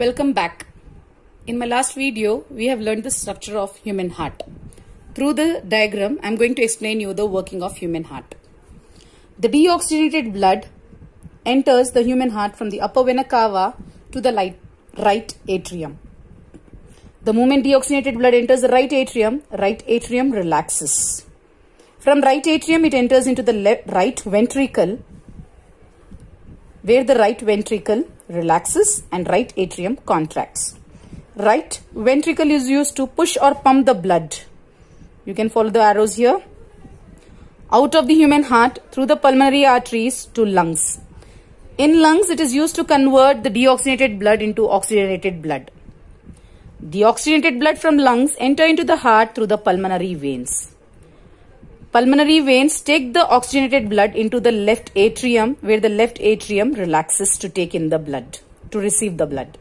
Welcome back. In my last video, we have learned the structure of human heart. Through the diagram, I am going to explain you the working of human heart. The deoxygenated blood enters the human heart from the upper vena cava to the right atrium. The moment deoxygenated blood enters the right atrium relaxes. From right atrium, it enters into the right ventricle, where the right ventricle relaxes and right atrium contracts. Right ventricle is used to push or pump the blood. You can follow the arrows here. Out of the human heart through the pulmonary arteries to lungs. In lungs, it is used to convert the deoxygenated blood into oxygenated blood. The oxygenated blood from lungs enter into the heart through the pulmonary veins. Pulmonary veins take the oxygenated blood into the left atrium, where the left atrium relaxes to take in the blood, to receive the blood.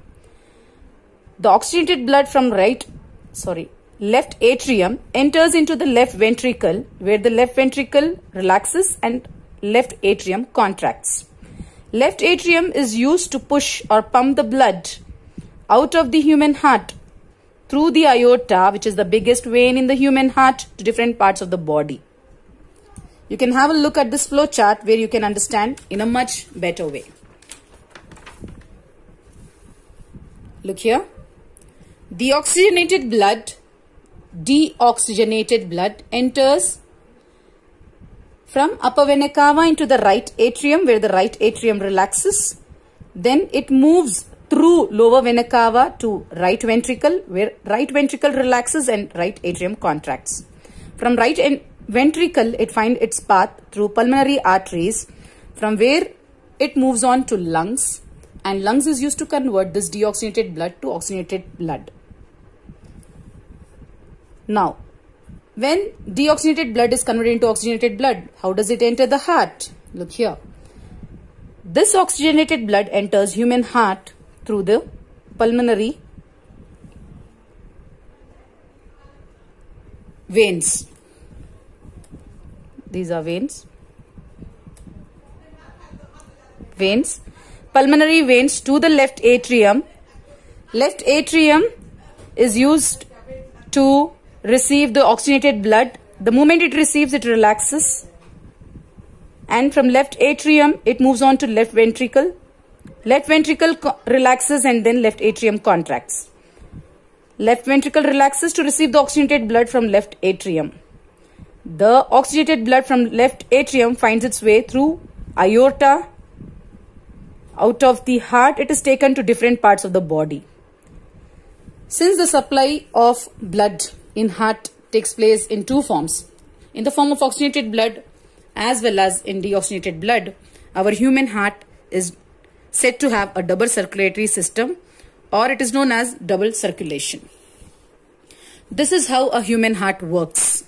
The oxygenated blood from left atrium enters into the left ventricle, where the left ventricle relaxes and left atrium contracts. Left atrium is used to push or pump the blood out of the human heart through the aorta, which is the biggest vein in the human heart, to different parts of the body. You can have a look at this flow chart where you can understand in a much better way. Look here. Deoxygenated blood enters from upper vena cava into the right atrium, where the right atrium relaxes. Then it moves through lower vena cava to right ventricle, where right ventricle relaxes and right atrium contracts. From right ventricle, it finds its path through pulmonary arteries, from where it moves on to lungs, and lungs is used to convert this deoxygenated blood to oxygenated blood. Now, when deoxygenated blood is converted into oxygenated blood, how does it enter the heart? Look here. This oxygenated blood enters human heart through the pulmonary veins. These are veins. Pulmonary veins to the left atrium. Left atrium is used to receive the oxygenated blood. The moment it receives, it relaxes. And from left atrium, it moves on to left ventricle. Left ventricle relaxes and then left atrium contracts. Left ventricle relaxes to receive the oxygenated blood from left atrium. The oxygenated blood from left atrium finds its way through aorta. Out of the heart, it is taken to different parts of the body. Since the supply of blood in heart takes place in two forms, in the form of oxygenated blood as well as in deoxygenated blood, our human heart is said to have a double circulatory system, or it is known as double circulation. This is how a human heart works.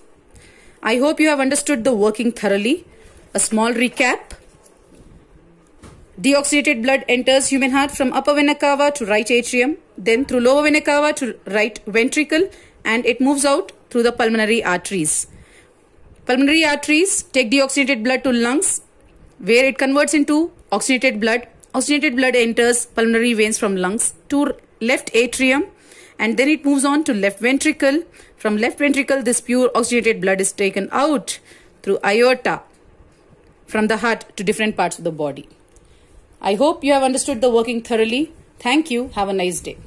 I hope you have understood the working thoroughly. A small recap. Deoxygenated blood enters human heart from upper vena cava to right atrium, then through lower vena cava to right ventricle, and it moves out through the pulmonary arteries. Pulmonary arteries take deoxygenated blood to lungs, where it converts into oxygenated blood. Oxygenated blood enters pulmonary veins from lungs to left atrium, and then it moves on to left ventricle. From left ventricle, this pure oxygenated blood is taken out through aorta from the heart to different parts of the body. I hope you have understood the working thoroughly. Thank you. Have a nice day.